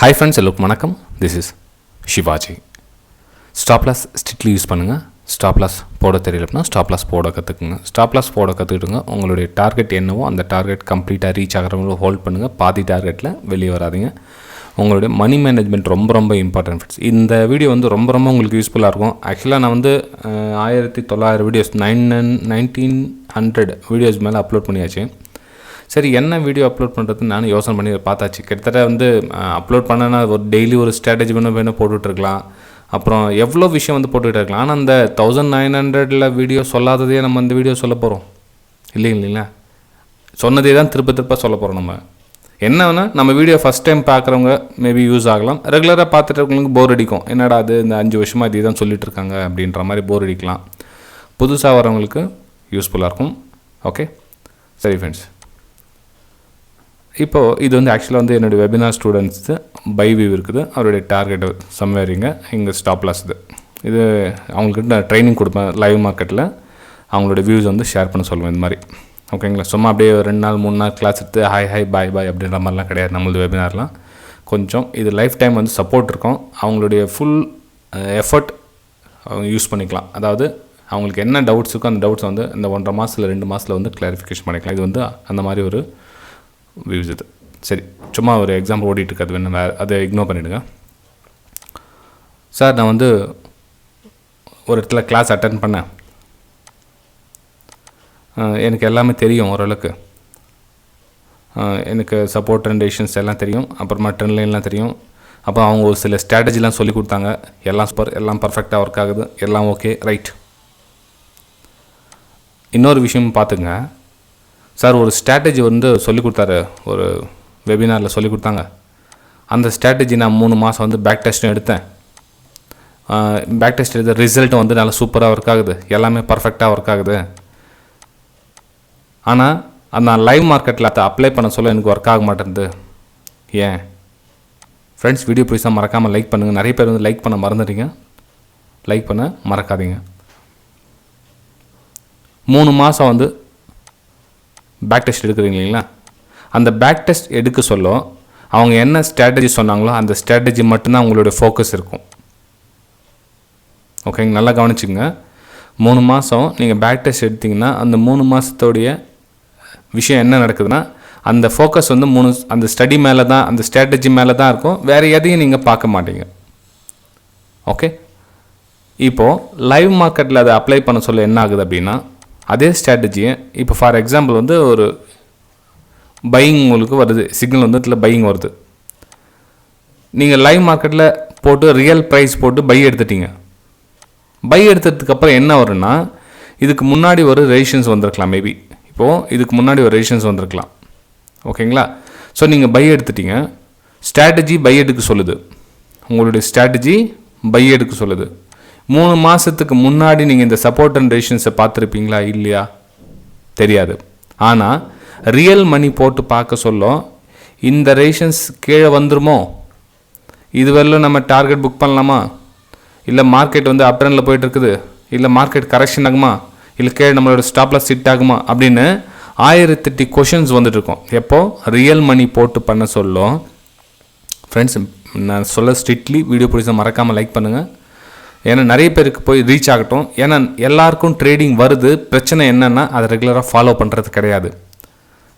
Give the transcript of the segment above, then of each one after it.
Hi friends, எல்லாருக்கும் வணக்கம். This is Shivaji. Stop loss strictly use பண்ணுங்க. Stop loss போட தெரியலனா stop loss போட கத்துக்குங்க. Stop loss போட கத்துக்கிட்டுங்க. உங்களுடைய டார்கெட் என்னவோ அந்த டார்கெட் கம்ப்ளீட்டா ரீச் ஆகறவங்க ஹோல்ட் பண்ணுங்க. பாதி டார்கெட்ல வெளிய வராதீங்க. உங்களுடைய மணி மேனேஜ்மெண்ட் ரொம்ப இம்பார்ட்டன்ட் ஃப்ரெண்ட்ஸ். இந்த வீடியோ வந்து ரொம்ப உங்களுக்கு யூஸ்ஃபுல்லா இருக்கும். ஆக்சுவலா நான் வந்து 1900 வீடியோஸ் 1900 வீடியோஸ் மேல அப்லோட் பண்ணியாச்சு. சரி, என்ன வீடியோ அப்லோட் பண்ணுறது நானும் யோசனை பண்ணி பார்த்தாச்சு. கிட்டத்தட்ட வந்து அப்லோட் பண்ணனா ஒரு டெய்லி ஒரு ஸ்ட்ராட்டஜி வேணும் போட்டுட்ருக்கலாம். அப்புறம் எவ்வளோ விஷயம் வந்து போட்டுக்கிட்டு இருக்கலாம். ஆனால் அந்த 1900 வீடியோ சொல்லாததே நம்ம இந்த வீடியோ சொல்ல போகிறோம் இல்லைங்களா? சொன்னதே தான் திருப்ப சொல்ல போகிறோம். நம்ம என்னன்னா, நம்ம வீடியோ ஃபஸ்ட் டைம் பார்க்குறவங்க மேபி யூஸ் ஆகலாம். ரெகுலராக பார்த்துட்டு இருக்கவங்களுக்கு போர் அடிக்கும். என்னடா அது இந்த 5 வருஷமாக இதே தான் சொல்லிட்டு இருக்காங்க அப்படின்ற மாதிரி போர் அடிக்கலாம். புதுசாக வரவங்களுக்கு யூஸ்ஃபுல்லாக இருக்கும். ஓகே, சரி ஃப்ரெண்ட்ஸ், இப்போது இது வந்து ஆக்சுவலாக வந்து என்னுடைய வெபினார் ஸ்டூடெண்ட்ஸு பை வியூ இருக்குது. அவருடைய டார்கெட்டு சம்வேரிங்க இங்கே ஸ்டாப் லாஸ் இது அவங்களுக்கு நான் ட்ரைனிங் கொடுப்பேன். லைவ் மார்க்கெட்டில் அவங்களோட வியூஸ் வந்து ஷேர் பண்ண சொல்லுவேன் இந்த மாதிரி. ஓகேங்களா? சும்மா அப்படியே 2 நாள் 3 நாள் கிளாஸ் எடுத்து ஹாய் பாய் அப்படின்ற மாதிரிலாம் கிடையாது. நம்மளது வெபினார்லாம் கொஞ்சம் இது லைஃப் டைம் வந்து சப்போர்ட் இருக்கும். அவங்களுடைய ஃபுல் எஃபர்ட் அவங்க யூஸ் பண்ணிக்கலாம். அதாவது அவங்களுக்கு என்ன டவுட்ஸ் இருக்கோ அந்த டவுட்ஸ் வந்து இந்த 1.5 மாதத்தில் 2 மாதத்தில் வந்து கிளாரிஃபிகேஷன் பண்ணிக்கலாம். இது வந்து அந்த மாதிரி ஒரு வியூஸ் இது. சரி, சும்மா ஒரு எக்ஸாம்பிள் ஓடிட்டு இருக்காது, வேணும் அதை இக்னோர் பண்ணிவிடுங்க. சார், நான் வந்து ஒரு இடத்துல கிளாஸ் அட்டன் பண்ணேன். எனக்கு எல்லாமே தெரியும் ஓரளவுக்கு. எனக்கு சப்போர்ட் அண்ட் ரெசிஸ்டன்ஸ் எல்லாம் தெரியும். அப்புறமா ட்ரெண்ட் லைன்லாம் தெரியும். அப்போ அவங்க ஒரு சில ஸ்ட்ராட்டஜிலாம் சொல்லி கொடுத்தாங்க. எல்லாம் பர்ஃபெக்டாக ஒர்க் ஆகுது, எல்லாம் ஓகே ரைட். இன்னொரு விஷயம் பார்த்துங்க சார், ஒரு ஸ்ட்ராட்டஜி வந்து சொல்லிக் கொடுத்தாரு, ஒரு வெபினாரில் சொல்லி கொடுத்தாங்க. அந்த ஸ்ட்ராட்டஜி நான் 3 மாதம் வந்து பேக் டெஸ்ட்டும் எடுத்தேன். பேக் டெஸ்ட் எடுத்த ரிசல்ட் வந்து நல்லா சூப்பராக ஒர்க் ஆகுது, எல்லாமே பர்ஃபெக்டாக ஒர்க் ஆகுது. ஆனால் அந்த லைவ் மார்க்கெட்டில் அதை அப்ளை பண்ண சொல்ல எனக்கு ஒர்க் ஆக மாட்டேங்குது. ஏன் ஃப்ரெண்ட்ஸ், வீடியோ பிடிச்சா மறக்காமல் லைக் பண்ணுங்கள். நிறைய பேர் வந்து லைக் பண்ண மறந்துட்டீங்க. லைக் பண்ண மறக்காதீங்க. 3 மாதம் வந்து பேக் டெஸ்ட் எடுக்கிறீங்க இல்லைங்களா? அந்த பேக் டெஸ்ட் எடுக்க சொல்ல அவங்க என்ன ஸ்ட்ராட்டஜி சொன்னாங்களோ அந்த ஸ்ட்ராட்டஜி மட்டும்தான் உங்களுடைய ஃபோக்கஸ் இருக்கும். ஓகேங்க, நல்லா கவனிச்சுங்க. 3 மாதம் நீங்கள் பேக் டெஸ்ட் எடுத்திங்கன்னா அந்த 3 மாதத்தோடைய விஷயம் என்ன நடக்குதுன்னா அந்த ஃபோக்கஸ் வந்து அந்த ஸ்டடி மேலே தான், அந்த ஸ்ட்ராட்டஜி மேலே தான் இருக்கும். வேறு எதையும் நீங்கள் பார்க்க மாட்டீங்க. ஓகே, இப்போது லைவ் மார்க்கெட்டில் அதை அப்ளை பண்ண சொல்ல என்ன ஆகுது அப்படின்னா, அதே ஸ்ட்ராட்டஜியை இப்போ ஃபார் எக்ஸாம்பிள் வந்து ஒரு பையிங் உங்களுக்கு வருது, சிக்னல் வந்து இதில் பையிங் வருது. நீங்கள் லைவ் மார்க்கெட்டில் போட்டு ரியல் ப்ரைஸ் போட்டு பை எடுத்துட்டீங்க. பை எடுத்ததுக்கப்புறம் என்ன வரும்னா, இதுக்கு முன்னாடி ஒரு ரெசிஸ்டன்ஸ் வந்திருக்கலாம். மேபி இப்போது இதுக்கு முன்னாடி ஒரு ரெசிஸ்டன்ஸ் வந்திருக்கலாம். ஓகேங்களா? ஸோ நீங்கள் பை எடுத்துட்டீங்க. ஸ்ட்ராட்டஜி பை எடுக்க சொல்லுது. உங்களுடைய ஸ்ட்ராட்டஜி பை எடுக்க சொல்லுது. 3 மாதத்துக்கு முன்னாடி நீங்கள் இந்த சப்போர்ட் அண்ட் ரெசிஸ்டன்ஸை பார்த்துருப்பீங்களா இல்லையா? தெரியாது. ஆனால் ரியல் மணி போட்டு பார்க்க சொல்ல இந்த ரெசிஸ்டன்ஸ் கீழே வந்துருமோ, இதுவரையிலும் நம்ம டார்கெட் புக் பண்ணலாமா, இல்லை மார்க்கெட் வந்து அப் ட்ரெண்டில் போயிட்டு இருக்குது, இல்லை மார்க்கெட் கரெக்ஷன் ஆகுமா, இல்லை கீழே நம்மளோட ஸ்டாப் லாஸ் ஹிட் ஆகுமா அப்படின்னு 1008 கொஷின்ஸ் வந்துட்டு இருக்கோம். எப்போ ரியல் மணி போட்டு பண்ண சொல்ல ஃப்ரெண்ட்ஸ், நான் சொல்ல ஸ்ட்ரிக்ட்லி வீடியோ பிடிச்சா மறக்காமல் லைக் பண்ணுங்கள். ஏன்னா நிறைய பேருக்கு போய் ரீச் ஆகட்டும். ஏன்னா எல்லாருக்கும் ட்ரேடிங் வருது. பிரச்சனை என்னென்னா அதை ரெகுலராக ஃபாலோ பண்ணுறது கிடையாது.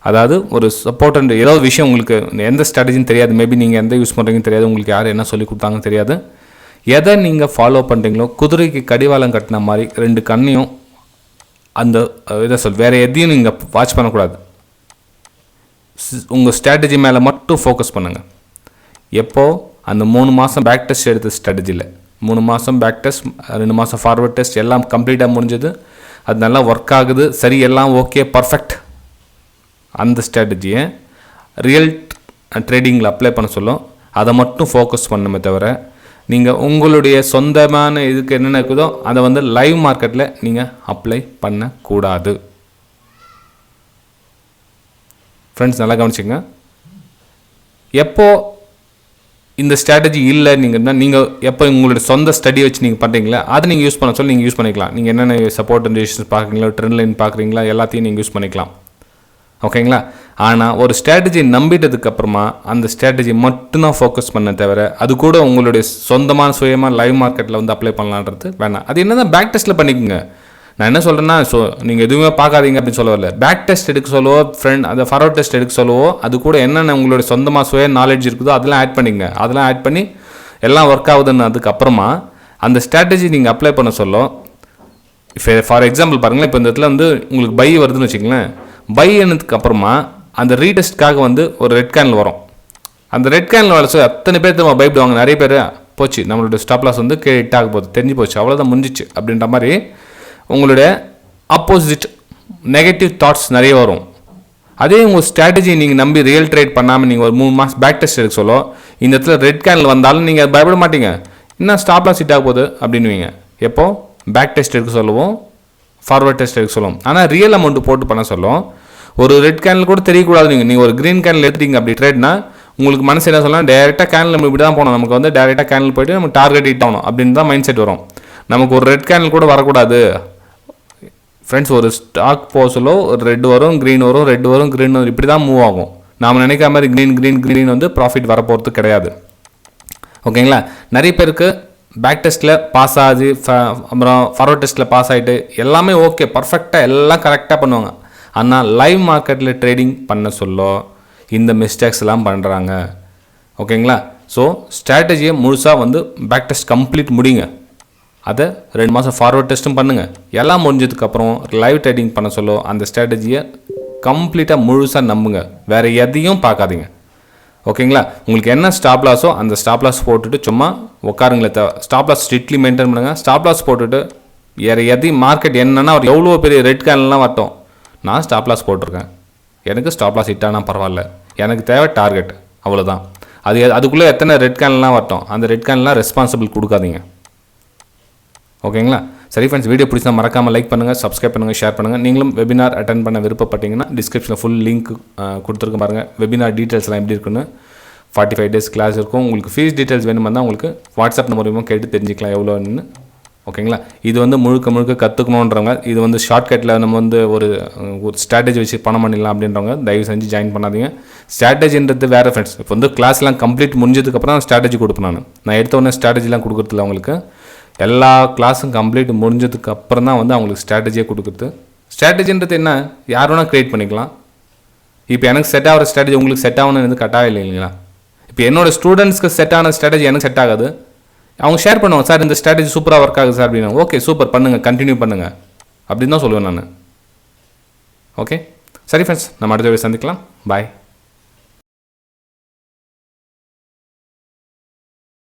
அதாவது ஒரு சப்போர்ட் அண்ட் ஏதோ விஷயம் உங்களுக்கு எந்த ஸ்ட்ராட்டஜின்னு தெரியாது. மேபி நீங்கள் எந்த யூஸ் பண்ணுறீங்கன்னு தெரியாது. உங்களுக்கு யார் என்ன சொல்லி கொடுத்தாங்கன்னு தெரியாது. எதை நீங்கள் ஃபாலோ பண்ணுறீங்களோ குதிரைக்கு கடிவாளம் கட்டின மாதிரி 2 கண்ணையும் அந்த இதை வேறு எதையும் நீங்கள் வாட்ச் பண்ணக்கூடாது. உங்கள் ஸ்ட்ராட்டஜி மேலே மட்டும் ஃபோக்கஸ் பண்ணுங்கள். எப்போது அந்த 3 மாதம் பேக் டெஸ்ட் எடுத்த ஸ்ட்ராட்டஜியில் 3 மாதம் பேக் டெஸ்ட், 2 மாதம் ஃபார்வர்ட் டெஸ்ட் எல்லாம் கம்ப்ளீட்டாக முடிஞ்சது. அது நல்லா ஒர்க் ஆகுது, சரி, எல்லாம் ஓகே பர்ஃபெக்ட். அந்த ஸ்ட்ராட்டஜியை ரியல் ட்ரேடிங்கில் அப்ளை பண்ண சொல்லும். அதை மட்டும் ஃபோக்கஸ் பண்ணுமே தவிர நீங்கள் உங்களுடைய சொந்தமான இதுக்கு என்னென்ன இருக்குதோ அதை வந்து லைவ் மார்க்கெட்டில் நீங்கள் அப்ளை பண்ணக்கூடாது. ஃப்ரெண்ட்ஸ், நல்லா கவனிச்சுங்க. எப்போ இந்த ஸ்ட்ராட்டஜி இல்லை நீங்கள் எப்போ உங்களுடைய சொந்த ஸ்டடி வச்சு நீங்கள் பண்ணுறீங்களா அதை நீங்கள் யூஸ் பண்ண சொல்லி நீங்கள் யூஸ் பண்ணிக்கலாம். நீங்கள் என்னென்ன சப்போர்ட் அண்ட் ரெசிஸ்டன்ஸ் பார்க்குறீங்களா, ட்ரெண்ட் லைன் பார்க்குறீங்களா, எல்லாத்தையும் நீங்கள் யூஸ் பண்ணிக்கலாம். ஓகேங்களா? ஆனால் ஒரு ஸ்ட்ராட்டஜி நம்பிட்டதுக்கப்புறமா அந்த ஸ்ட்ராட்டஜி மட்டும்தான் ஃபோக்கஸ் பண்ண தவிர அது கூட உங்களுடைய சொந்தமான சுயமாக லைவ் மார்க்கெட்டில் வந்து அப்ளை பண்ணலான்றது வேணாம். அது என்ன தான் பேக் டெஸ்ட்டில் பண்ணிக்கோங்க. நான் என்ன சொல்கிறேன்னா, நீங்கள் எதுவுமே பார்க்காதீங்க அப்படின்னு சொல்ல வரல. பேக் டெஸ்ட் எடுக்க சொல்லுவோ, அந்த ஃபார்வர்ட் டெஸ்ட் எடுக்க சொல்லுவோ, அது கூட என்னென்ன உங்களுடைய சொந்தமாக சுய நாலேஜ் இருக்குதோ அதெல்லாம் ஆட் பண்ணிங்க. அதெல்லாம் ஆட் பண்ணி எல்லாம் ஒர்க் ஆகுதுன்னு அதுக்கப்புறமா அந்த ஸ்ட்ராட்டஜி நீங்கள் அப்ளை பண்ண சொல்ல. ஃபார் எக்ஸாம்பிள் பாருங்களேன், இப்போ இந்த இடத்துல வந்து உங்களுக்கு பை வருதுன்னு வச்சுங்களேன். பை என்னதுக்கு அப்புறமா அந்த ரீடெஸ்ட்காக வந்து ஒரு ரெட் கேனில் வரும். அந்த ரெட் கேனில் வர அத்தனை பேர் நம்ம பயப்படுவாங்க. நிறைய பேர் போச்சு, நம்மளோட ஸ்டாப் லாஸ் வந்து ஹிட் ஆக போகுது, தெரிஞ்சு போச்சு, அவ்வளோதான் முடிஞ்சிச்சு அப்படின்ற மாதிரி உங்களுடைய ஆப்போசிட் நெகட்டிவ் தாட்ஸ் நிறைய வரும். அதே உங்கள் ஸ்ட்ராட்டஜி நீங்கள் நம்பி ரியல் ட்ரேட் பண்ணாமல் நீங்கள் ஒரு 3 மாதம் பேக் டெஸ்ட் எடுக்க சொல்ல, இந்த இடத்துல ரெட் கேனில் வந்தாலும் நீங்கள் பயப்பட மாட்டீங்க. இன்னும் ஸ்டாப் லாஸ் ஹிட் ஆக போகுது அப்படின்னுவீங்க. எப்போ பேக் டெஸ்ட் எடுக்க சொல்லுவோம், ஃபார்வர்ட் டெஸ்ட் எடுக்க சொல்லுவோம். ஆனால் ரியல் அமௌண்ட் போட்டு பண்ண சொல்லும். ஒரு ரெட் கேனில் கூட தெரியக்கூடாது. நீங்கள் ஒரு க்ரீன் கேனில் எடுத்துட்டீங்க அப்படி ட்ரேட்னா உங்களுக்கு மனசு என்ன சொல்லலாம், டேரெக்டாக கேனில் நம்ம இப்படி தான் போகணும், நமக்கு வந்து டேரெக்டாக கேனில் போய்ட்டு நம்ம டார்கெட் ஹிட் ஆகணும் அப்படின்னு தான் மைண்ட் செட் வரும். நமக்கு ஒரு ரெட் கேனில் கூட வரக்கூடாது ஃப்ரெண்ட்ஸ். ஒரு ஸ்டாக் போக சொல்ல ஒரு ரெட் வரும், க்ரீன் வரும், ரெட் வரும், க்ரீன் வரும், இப்படி தான் மூவ் ஆகும். நாம் நினைக்கிற மாதிரி க்ரீன் வந்து ப்ராஃபிட் வரப்போகிறது கிடையாது. ஓகேங்களா? நிறைய பேருக்கு பேக் டெஸ்ட்டில் பாஸ் ஆகுது, அப்புறம் ஃபார்வர்ட் டெஸ்ட்டில் பாஸ் ஆகிட்டு எல்லாமே ஓகே, பர்ஃபெக்டாக எல்லாம் கரெக்டாக பண்ணுவாங்க. ஆனால் லைவ் மார்க்கெட்டில் ட்ரேடிங் பண்ண சொல்ல இந்த மிஸ்டேக்ஸ் எல்லாம் பண்ணுறாங்க. ஓகேங்களா? ஸோ ஸ்ட்ராட்டஜியை முழுசாக வந்து பேக் டெஸ்ட் கம்ப்ளீட் முடிங்க. அதை 2 மாதம் ஃபார்வர்ட் டெஸ்ட்டும் பண்ணுங்கள். எல்லாம் முடிஞ்சதுக்கப்புறம் லைவ் ட்ரேடிங் பண்ண சொல்ல அந்த ஸ்ட்ராட்டஜியை கம்ப்ளீட்டாக முழுசாக நம்புங்க. வேறு எதையும் பார்க்காதீங்க. ஓகேங்களா? உங்களுக்கு என்ன ஸ்டாப் லாஸோ அந்த ஸ்டாப் லாஸ் போட்டுட்டு சும்மா உட்காருங்களே. ஸ்டாப் லாஸ் ஸ்ட்ரிக்ட்லி மெயின்டைன் பண்ணுங்கள். ஸ்டாப் லாஸ் போட்டுட்டு வேறு எதையும் மார்க்கெட் என்னன்னா அவர் எவ்வளோ பெரிய ரெட் கேன்லாம் வரட்டும், நான் ஸ்டாப் லாஸ் போட்டிருக்கேன், எனக்கு ஸ்டாப் லாஸ் ஹிட் ஆனால் பரவாயில்ல, எனக்கு தேவை டார்கெட், அவ்வளோதான். அதுக்குள்ளே எத்தனை ரெட் கேன்லாம் வரட்டும், அந்த ரெட் கேன்லாம் ரெஸ்பான்சிபிள் கொடுக்காதீங்க. ஓகேங்களா? சரி ஃப்ரெண்ட்ஸ், வீடியோ பிடிச்சா மறக்காமல் லைக் பண்ணுங்கள், சப்ஸ்கிரைப் பண்ணுங்கள், ஷேர் பண்ணுங்கள். நீங்களும் வெபினார் அட்டன் பண்ண விருப்பப்பட்டீங்கன்னா டிஸ்கிரிப்ஷனில் ஃபுல் லிங்க் கொடுத்துருக்க பாருங்கள். வெபினார் டீட்டெயில்ஸ்லாம் எப்படி இருக்குன்னு 45 days கிளாஸ் இருக்கும். உங்களுக்கு ஃபீஸ் டீட்டெயில்ஸ் வேணுமா தான் உங்களுக்கு வாட்ஸ்அப் நம்பரையும் கேட்டு தெரிஞ்சுக்கலாம் எவ்வளோன்னு. ஓகேங்களா? இது வந்து முழுக்க கற்றுக்கணுன்றவங்க, இது வந்து ஷார்ட்கட்டில் நம்ம வந்து ஒரு ஸ்ட்ராட்டஜி வச்சு பணம் பண்ணிடலாம் அப்படின்றவங்க தயவு செஞ்சு ஜாயின் பண்ணாதீங்க. ஸ்ட்ராட்டஜின்றது வேறு ஃப்ரெண்ட்ஸ். இப்போ வந்து கிளாஸ்லாம் கம்ப்ளீட் முடிஞ்சதுக்கப்புறம் நான் ஸ்ட்ராட்டஜி கொடுப்பேன். நான் எடுத்த உடனே ஸ்ட்ராட்டஜிலாம் கொடுக்குறதில்ல. அவங்களுக்கு எல்லா கிளாஸும் கம்ப்ளீட் முடிஞ்சதுக்கு அப்புறம் தான் வந்து அவங்களுக்கு ஸ்ட்ராட்டஜியே கொடுக்குறது. ஸ்ட்ராட்டஜின்றது என்ன, யார் வேணால் க்ரியேட் பண்ணிக்கலாம். இப்போ எனக்கு செட் ஆகிற ஸ்ட்ராட்டஜி உங்களுக்கு செட் ஆகணும்னு கட்டாயம் இல்லைங்களா? இப்போ என்னோட ஸ்டூடெண்ட்ஸ்க்கு செட் ஆன ஸ்ட்ராட்டஜி எனக்கு செட் ஆகாது. அவங்க ஷேர் பண்ணுவாங்க, சார் இந்த ஸ்ட்ராட்டஜி சூப்பராக ஒர்க் ஆகுது சார் அப்படின்னா. ஓகே சூப்பர், பண்ணுங்கள், கண்டினியூ பண்ணுங்கள் அப்படின்னு தான் சொல்லுவேன் நான். ஓகே சரி ஃப்ரெண்ட்ஸ், நம்ம அடுத்த வீடியோ சந்திக்கலாம். பாய்.